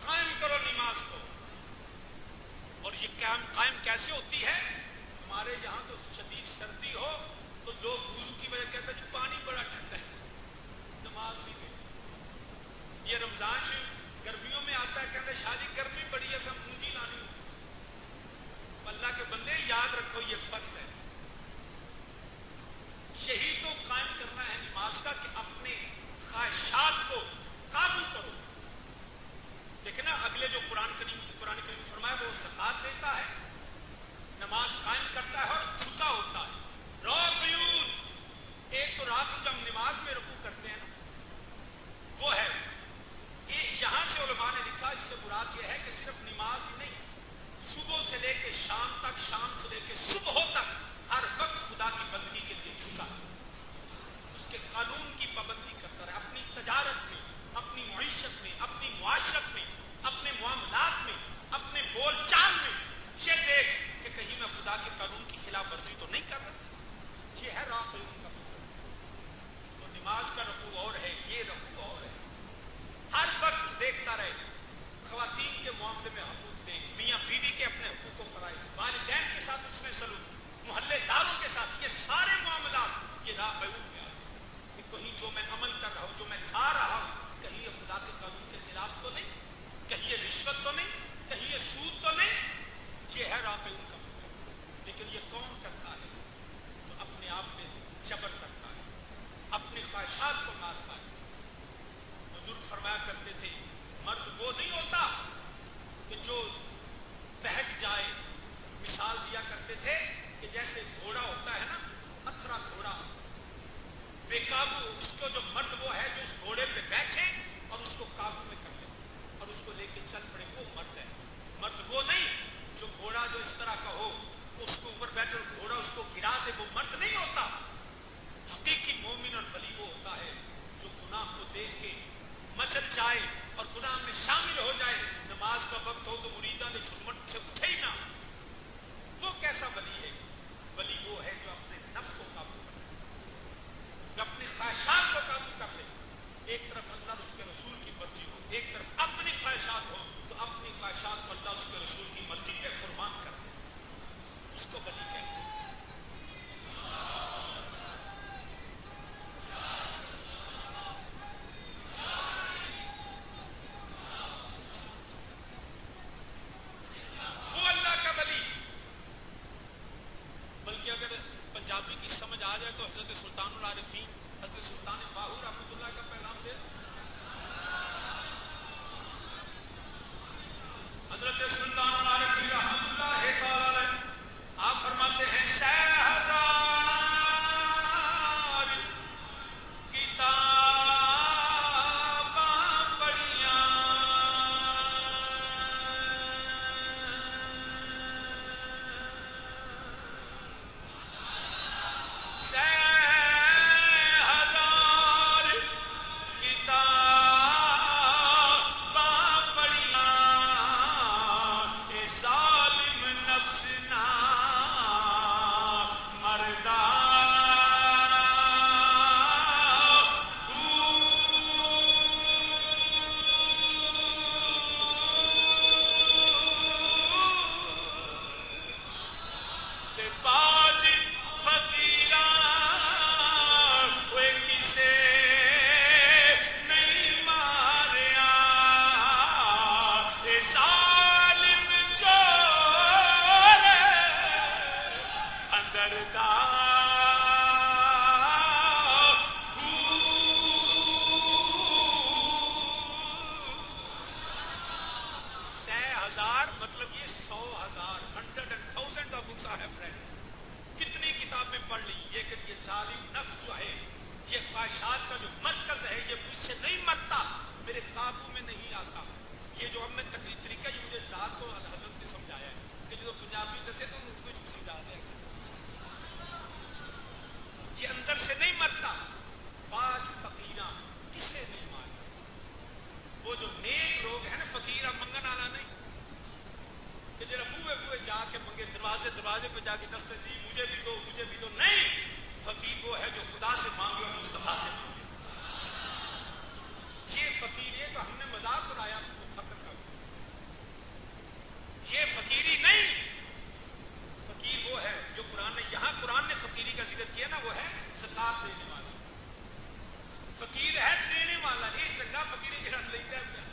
قائم کرو نماز کو۔ اور یہ قائم کیسے ہوتی ہے؟ ہمارے یہاں تو شدید سردی ہو تو لوگ وضو کی وجہ کہتے ہیں جی پانی بڑا ٹھنڈا ہے، نماز نہیں دے۔ یہ رمضان شریف گرمیوں میں آتا ہے، کہتے ہیں شاہ جی گرمی بڑی ہے، سب مونجی لانی ہو۔ اللہ کے بندے یاد رکھو یہ فرض ہے، یہی تو قائم کرنا ہے نماز کا، کہ اپنے خواہشات کو قابو کرو۔ دیکھنا اگلے جو قرآن کریم میں فرمایا وہ زکات دیتا ہے، نماز قائم کرتا ہے اور جھکا ہوتا ہے، راکعون۔ ایک تو رات کو جب نماز میں رکوع کرتے ہیں نا، وہ ہے یہاں سے علماء نے لکھا اس سے مراد یہ ہے کہ صرف نماز ہی نہیں، صبح سے لے کے شام تک، شام سے لے کے صبح تک ہر وقت خدا کی بندگی کے لیے جھکا، اس کے قانون کی پابندی کرتا رہے، اپنی تجارت میں، اپنی معیشت میں، اپنی معاشرت میں، اپنے معاملات میں، اپنے بول چال میں یہ دیکھ کہ کہیں میں خدا کے قانون کی خلاف ورزی تو نہیں کر رہا۔ یہ ہے راکعون کا مطلب۔ تو نماز کا رکوع اور ہے، یہ رکوع اور ہے، ہر وقت دیکھتا رہے۔ خواتین کے معاملے میں حقوق دیکھ، میاں بیوی کے اپنے حقوق و فرائض، والدین کے ساتھ اس نے سلوک، محلے داروں کے ساتھ، یہ سارے معاملات یہ راکعون میں آتے ہیں کہ کہیں جو میں عمل کر رہا ہوں، جو میں کھا رہا ہوں، کہیں یہ خدا کے قانون کے خلاف تو نہیں، کہیں یہ رشوت تو نہیں، کہیں یہ سود تو نہیں۔ یہ ہے راکعون کا مطلب۔ لیکن یہ کون کرتا ہے؟ جو اپنے آپ میں جبر کرتا ہے، اپنی خواہشات کو مارتا ہے۔ بزرگ فرمایا کرتے تھے مرد وہ نہیں ہوتا کہ جو بہک جائے، مثال دیا کرتے تھے کہ جیسے گھوڑا ہوتا ہے نا، اتھرا گھوڑا بے قابو، اس کو جو مرد وہ ہے جو اس گھوڑے پہ بیٹھے اور اس کو قابو میں کر لے اور اس کو لے کے چل پڑے، وہ مرد ہے۔ مرد وہ نہیں جو گھوڑا جو اس طرح کا ہو، اس کو اوپر بیٹھے اور گھوڑا اس کو گرا دے، وہ مرد نہیں ہوتا۔ حقیقی مومن اور ولی وہ ہوتا ہے جو گناہ کو دیکھ کے مچل جائے اور گناہ میں شامل ہو جائے، نماز کا وقت ہو تو مریداں نے جھرمٹ سے اٹھے ہی نہ۔ وہ کیسا ولی ہے؟ ولی وہ ہے جو اپنے نفس کو قابو کر لے، جو اپنی خواہشات کو قابو کر لے۔ ایک طرف اللہ اس کے رسول کی مرضی ہو، ایک طرف اپنی خواہشات ہو، تو اپنی خواہشات کو اللہ اس کے رسول کی مرضی پہ قربان کر دے، اس کو ولی کہتے ہیں۔ وہ اللہ کا ولی، بلکہ اگر پنجابی کی سمجھ آ جائے تو حضرت سلطان العارفین حضرت سلطان باہو رحمۃ اللہ کا پیغام دے۔ حضرت سلطان العارفین رحمۃ اللہ تعالی علیہ آپ فرماتے ہیں سہ ہزار کتاباں پڑھیاں 1000 مطلب یہ 100,000 100 and thousands of books I have read. کتنی کتابیں پڑھ لی، لیکن یہ ظالم نفس جو ہے، یہ خواہشات کا جو مرکز ہے، یہ مجھ سے نہیں مرتا، میرے قابو میں نہیں آتا. یہ جو ہم نے تقریر طریقہ، یہ مجھے رات کو حضرت نے سمجھایا ہے کہ جو پنجابی دسے تو اردو چ سمجھا دے گا. یہ اندر سے نہیں مرتا. بعض فقیراں کسے نہیں مارے، وہ جو نیک لوگ ہیں نا، فقیر اب منگن والا نہیں کہ جرا بوئے جا کے منگے، دروازے پہ جا کے دس جی مجھے بھی دو نہیں. فقیر وہ ہے جو خدا سے مانگے اور مصطفیٰ سے مانگے. یہ فقیر، یہ تو ہم نے مذاق اڑایا فقر کا، یہ فقیری نہیں. فقیر وہ ہے جو قرآن نے فقیری کا ذکر کیا نا، وہ ہے زکات دینے والا. فقیر ہے دینے والا. یہ چنگا فقیر ہے جڑا لیندا ہے.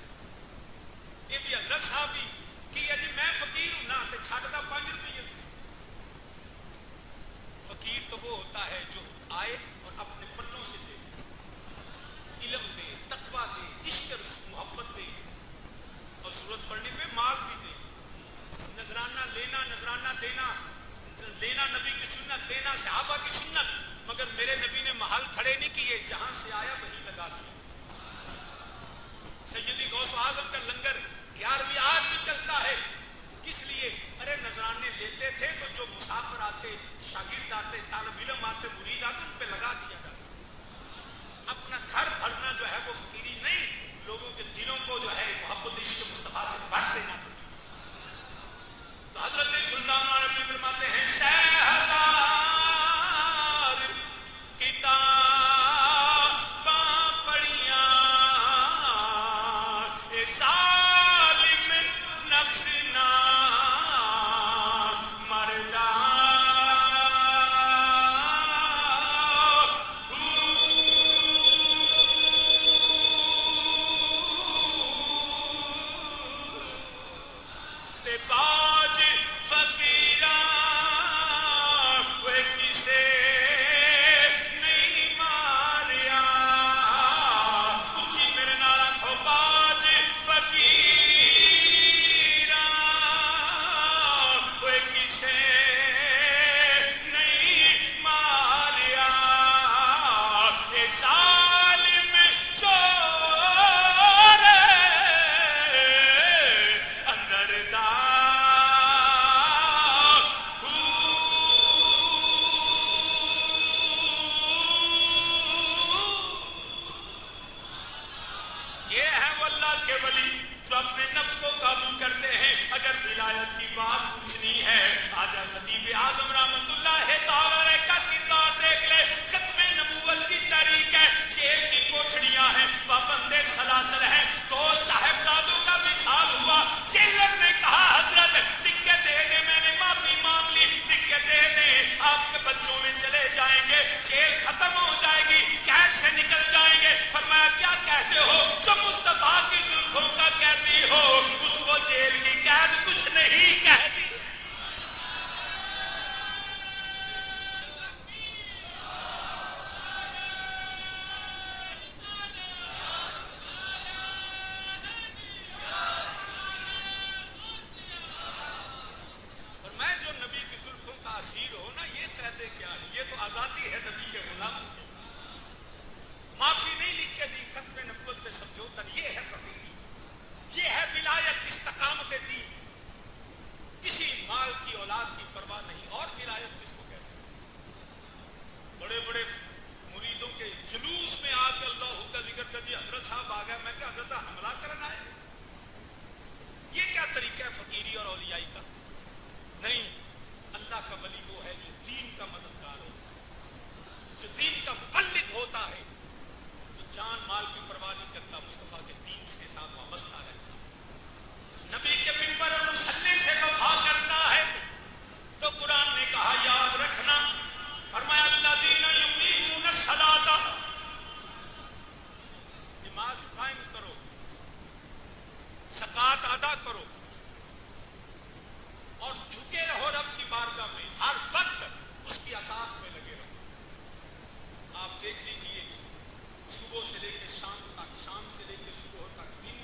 یہ بھی حضرت صاحب بھی کی ہے جی میں فقیر ہوں نا تے چھڈدا 5 روپے. فقیر تو وہ ہوتا ہے جو آئے اور اپنے پلوں سے دے، علم دے، تقویٰ دے، عشق محبت دے، اور ضرورت پڑنے پہ مال بھی دے. نذرانہ لینا، نذرانہ دینا نبی کی سنت، دینا صحابہ کی سنت. مگر میرے نبی نے محل کھڑے نہیں کیے، جہاں سے آیا وہیں لگا دیا. سیدی غوث اعظم کا لنگر 11ویں آج بھی چلتا ہے. کس لیے؟ ارے نذرانے لیتے تھے تو جو مسافر آتے، شاگرد آتے، طالب علم آتے، مرید آتے، ان پہ لگا دیا جاتا. اپنا گھر بھرنا جو ہے وہ فقیری نہیں، لوگوں کے دلوں کو جو ہے محبت عشق مصطفیٰ سے بھر دینا. تو حضرت سلطان عربی فرماتے ہیں 6,000 کتاباں پڑھیاں اے ظالم نفس نہ مردا. تے باج فقیراں وہ کسے نہیں ماریا. اونچی میرے نال آکھو باج فقیراں وہ کسے نہیں ماریا. اے ظالم چور اندر دا. یہ ہے وہ اللہ کے ولی جو اپنے نفس کو قابو کرتے ہیں. اگر ولایت کی بات پوچھنی ہے، آج خطیب اعظم رحمت اللہ تعالی علیہ کا کردار دیکھ لے. ختم نبوت کی تاریخ ہے، جیل کی کوٹھڑیاں ہیں، پابندے سلاسل ہیں. 2 صاحبزادوں کا وصال ہوا. جیلر نے کہا حضرت لکھ کے دے دیں، میں نے معافی مانگ لی، لکھ کے دے دیں، آپ کے بچوں میں چلے جائیں گے، جیل ختم ہو جائے گی، قید سے نکل جائیں گے. فرمایا کیا کہتے ہو؟ جو مصطفیٰ کی زلفوں کا قیدی ہو اس کو جیل کی قید کچھ نہیں کہتی. اور میں جو نبی کی زلفوں کا اسیر ہو نا، یہ کہتے کیا ہے؟ یہ تو آزادی ہے نبی کے غلاموں کی. معافی نہیں لکھ کے دی، ختم نبوت پہ سمجھوتا. یہ ہے فقیری، یہ ہے ولایت، استقامت دین. کسی مال کی اولاد کی پرواہ نہیں. اور ولایت کس کو کہتے ہیں؟ بڑے بڑے مریدوں کے جلوس میں آ کے اللہ کا ذکر کر دی، حضرت صاحب آ گئے. میں کہ حضرت صاحب حملہ کرنا آئے. یہ کیا طریقہ ہے فقیری اور اولیائی کا؟ نہیں. اللہ کا ولی وہ ہے جو دین کا مددگار ہو، جو دین کا مبلغ ہوتا ہے، جو جان مال کی پرواہ نہیں کرتا، مصطفیٰ کے دین سے ساتھ وابستہ رہتا، نبی کے منبر اور مصلی سے وفا کرتا ہے. تو قرآن نے کہا یاد رکھنا، فرمایا الذین یقیمون الصلاۃ، نماز قائم کرو، زکات ادا کرو، اور جھکے رہو رب کی بارگاہ میں، ہر وقت اس کی اطاعت میں لگے رہو. آپ دیکھ لیجئے صبح سے لے کے شام تک، شام سے لے کے صبح تک، دن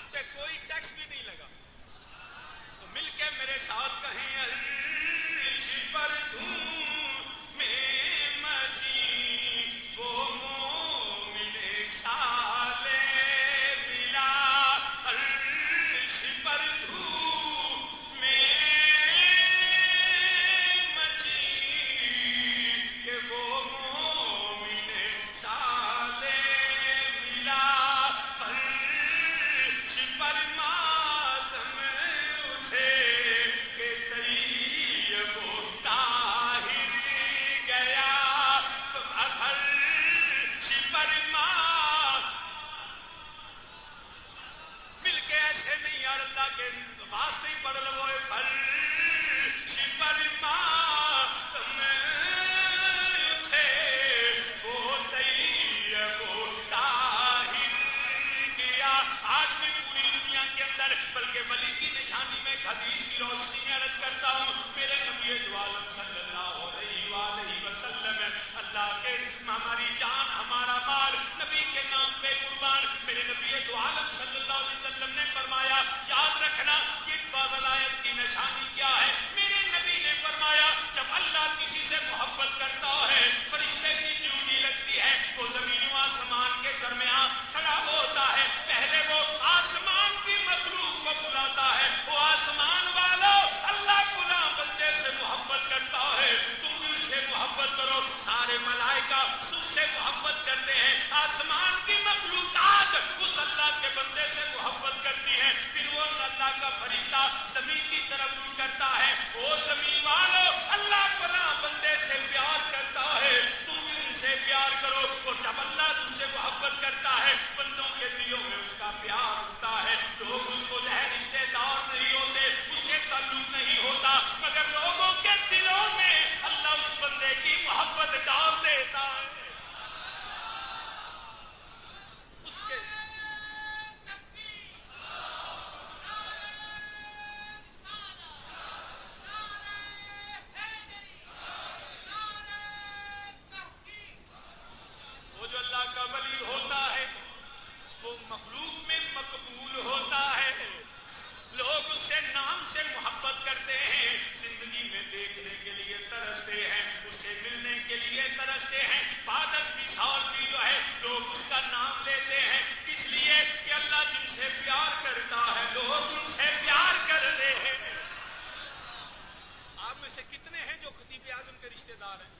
اس پہ کوئی ٹیکس بھی نہیں لگا. تو مل کے میرے ساتھ کہیں عرش پر دھوم مچی وہ مومن سالے ملا. عرش پر دھوم مچی کہ وہ مومن سالے ملا. فرش پر ماتم اٹھے کہ طیب و طاہر گیا. فرش پر مل کے ایسے نہیں یار اللہ کے واسطے ہی پڑھ لو. فرش پر ماتم اٹھے وہ طیب و طاہر گیا. آج میں پوری دنیا کے اندر بلکہ ولی کی نشانی میں حدیث کی روشنی میں عرض کرتا ہوں میرے نبی دو عالم صلی اللہ علیہ وآلہ وسلم اللہ کے ہماری جان ہمارا مال نبی کے نام پہ قربان. میرے نبی دو عالم صلی اللہ علیہ وسلم نے فرمایا یاد رکھنا یہ ولایت کی نشانی کیا ہے. میرے نبی نے فرمایا جب اللہ کسی سے محبت کرتا ہے فرشتے کی ڈیوٹی لگتی ہے وہ زمین و آسمان کے درمیان کھڑا ہوتا ہے. پہلے وہ آسمان کی مخلوق کو بلاتا ہے وہ آسمان والو اللہ فلاں بندے سے محبت کرتا ہے تم بھی اس سے محبت کرو. سارے ملائکہ اس سے محبت کرتے ہیں. آسمان کی مخلوقات اس اللہ کے بندے سے محبت کرتی ہے. پھر وہ اللہ کا فرشتہ زمین کی طرف روح کرتا ہے او زمین والو اللہ فلاں بندے سے پیار کرتا ہے تم بھی ان سے پیار کرو. اور جب اللہ اس سے محبت کرتا ہے بندوں کے دلوں میں اس کا پیار اٹھتا ہے. لوگ اس کو جو ہے رشتے دار نہیں ہوتے اس سے تعلق نہیں ہوتا مگر لوگوں کے دلوں میں اللہ اس بندے کی محبت ڈال دیتا ہے. اس کے وہ جو اللہ کا ولی ہوتا ہے وہ مخلوق میں مقبول ہوتا ہے. لوگ اس سے نام سے محبت کرتے ہیں زندگی میں دیکھنے کے لیے ترستے ہیں اس سے ملنے کے لیے ترستے ہیں. بعد از 20 سال بھی جو ہے لوگ اس کا نام لیتے ہیں کس لیے کہ اللہ جن سے پیار کرتا ہے لوگ ان سے پیار کرتے ہیں. آپ میں سے کتنے ہیں جو خطیب اعظم کے رشتے دار ہیں؟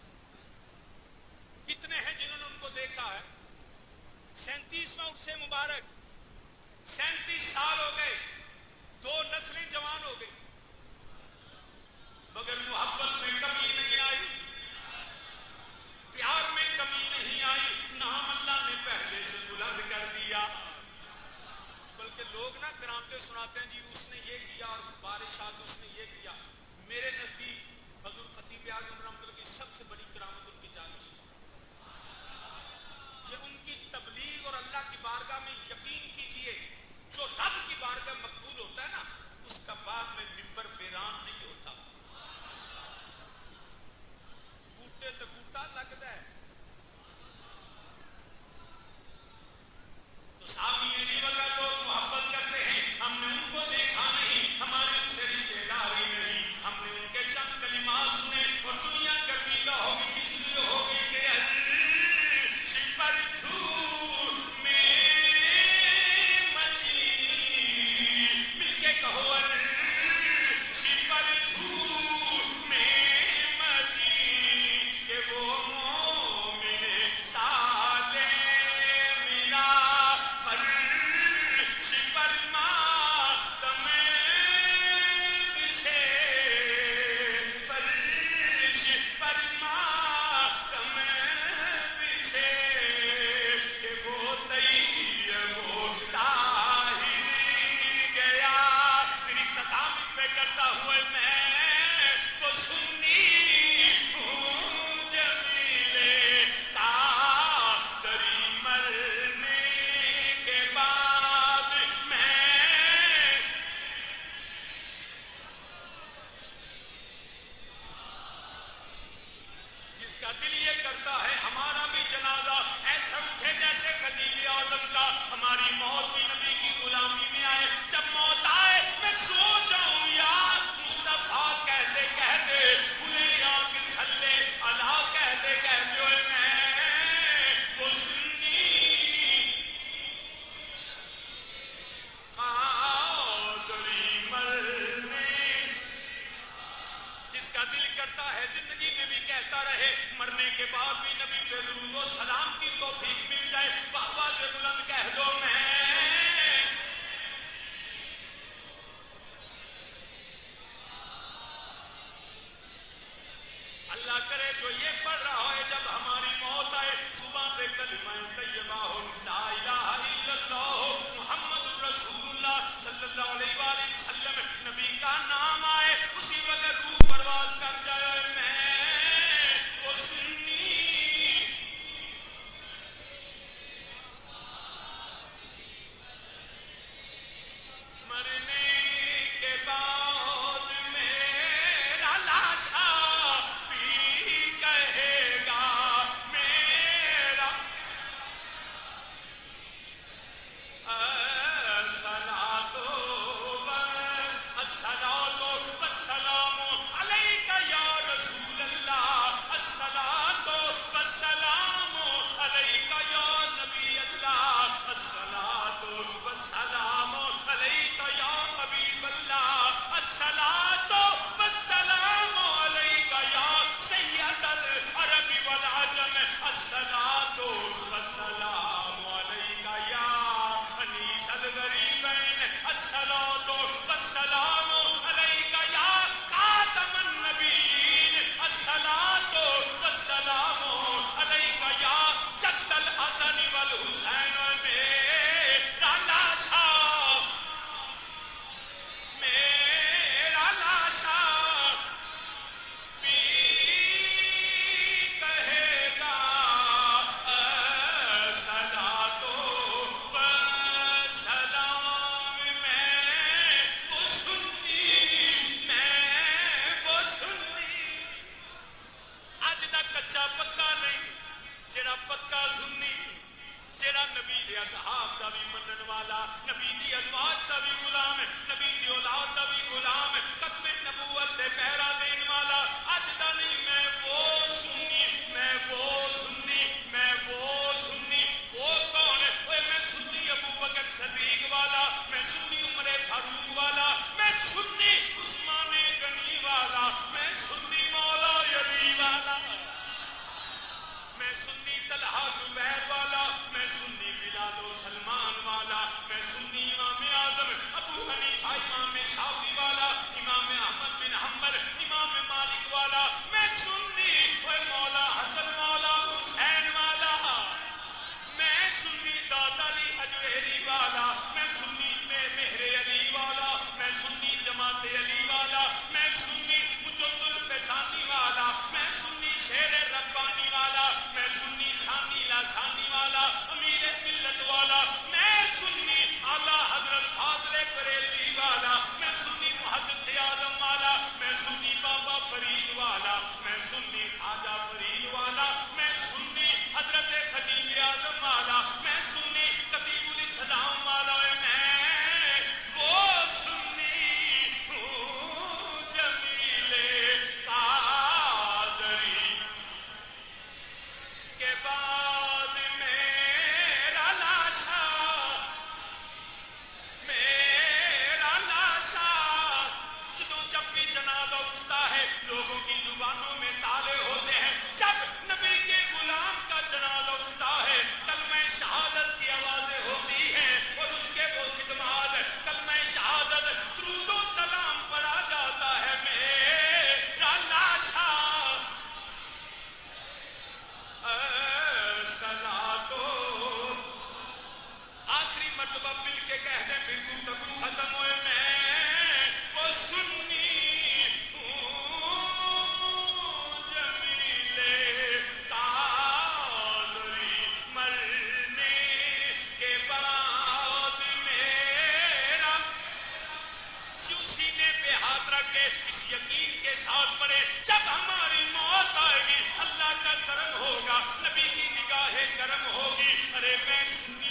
کتنے ہیں جنہوں نے ان کو دیکھا ہے؟ 37واں عرس مبارک 37 سال ہو گئے 2 نسلیں جوان ہو گئی مگر محبت میں کمی نہیں آئی پیار میں کمی نہیں آئی. نام اللہ نے پہلے سے بلند کر دیا بلکہ لوگ نا کرامتیں سناتے ہیں جی اس نے یہ کیا اور بارشات اس نے یہ کیا. میرے نزدیک حضور خطیب اعظم رحمۃ اللہ کی سب سے بڑی کرامت ان کی جانش ہے. یہ ان کی تبلیغ اور اللہ کی بارگاہ میں یقین کیجئے جو رب کی بارگاہ مقبول ہوتا ہے نا اس کا بعد میں منبر ویران نہیں ہوتا. بوٹے تے بوٹا لگتا ہے تو سامنے جی والا لوگ محبت کرتے ہیں. ہم نے ان کو دیکھا نہیں ہماری ان سے رشتے داری نہیں ہم نے ان کے چند کلمات سنے اور دنیا گردیدہ ہوگی اس لیے ہوگی کہ عرش پر دھوم مچی. مل کے کہو عرش پر دھوم مچی کہ وہ لیے کرتا ہے ہمارا بھی جنازہ ایسا اٹھے جیسے خدیجہ اعظم کا. ہماری موت بھی نبی کی غلامی میں آئے. جب موت آئے میں سو جاؤں یار مصطفیٰ کہتے کہتے کھلے آنکھ صلی اللہ کہتے کہتے ہوئے میں وہ سنی قادری مرنے. جس کا دل کرتا ہے زندگی میں بھی کہتا رہے, مرنے کے بعد بھی نبی پہ درود و سلام کی توفیق مل جائے, آواز بلند کہہ دو میں. اللہ کرے جو یہ پڑھ رہا ہے جب ہماری موت آئے صبح پہ کلمہ طیبہ ہو لا الہ الا اللہ محمد رسول اللہ صلی اللہ علیہ وآلہ وسلم, نبی کا نام آئے اسی وقت روح پرواز کر جائے. میں وہ سنی مرنے کے بعد میرا لاشا بھی کہے گا میرا الصلاۃ والسلام علیک یا رسول اللہ, الصلاۃ والسلام علیک یا نبی اللہ, الصلاۃ والسلام علیک یا حبیب اللہ, الصلاۃ والسلام علیک یا سید العرب والعجم, الصلاۃ والسلام علیک یا انیس الغریبین, الصلاۃ والسلام علیک یا خاتم النبیین, الصلاۃ والسلام علیک یا جد الحسن والحسین. میرا لاشا میرا لاشا بھی کہے گا الصلاۃ والسلام. میں وہ سنی اج دا کچا پکا نہیں, جڑا پکا سنی جڑا نبی دے اصحاب دا بھی منن والا, نبی دی ازواج دا بھی غلام ہے, نبی دی اولاد دا بھی غلام ہے, ختم نبوت دے پہرا دین والا اج دا نہیں. میں وہ سنی وہ کون ہے؟ میں سنی ابو بکر صدیق والا, میں سنی عمر فاروق والا, میں سنی عثمان غنی والا, میں سنی مولا علی والا, میں سنی طلحہ زبیر والا, میں سنی بلال و سلمان والا, میں سنی امام اعظم ابو حنیفہ امام شافعی والا, امام احمد بن حنبل امام مالک والا, میں سنی مولا حسن مولا حسین والا, میں سنی داتا علی اجویری والا, میں سنی مہر علی والا, میں سنی جماعت علی والا, میں سنی مجد الفسانی والا, میں سنی شیر ربانی والا, میں سنی ثانی لاسانی والا, امیر ملت والا, میں سنی اعلیٰ حضرت فاضل بریلوی والا, میں سنی محدث اعظم والا, میں سنی بابا فرید والا, میں سنی خواجہ فرید والا, میں سنی حضرت خدیج اعظم والا, میں سنی خطیب الاسلام والا, میں وہ سنی جمیل قادری کے بعد میرا لاشا جب بھی جنازہ اٹھتا ہے لوگوں کی زبانوں میں تالے ہوتے ہیں. جب نبی کے غلام کا جنازہ اٹھتا ہے کلمہ شہادت کی آوازیں ہوتی ہیں اور اس کے وہ خدمات کلمہ شہادت درود و سلام پڑھا جاتا ہے. میرا لاشا صلاۃ آخری مرتبہ مل کے کہہ دیں پھر گفتگو ختم ہوئے. میں وہ سنی جمیل قادری مرنے کے بعد میرا سینے پہ ہاتھ رکھ کے اس یقین کے ساتھ پڑھے جب ہماری موت آئے گی اللہ کا کرم ہو کرم ہوگی. ارے میں سنی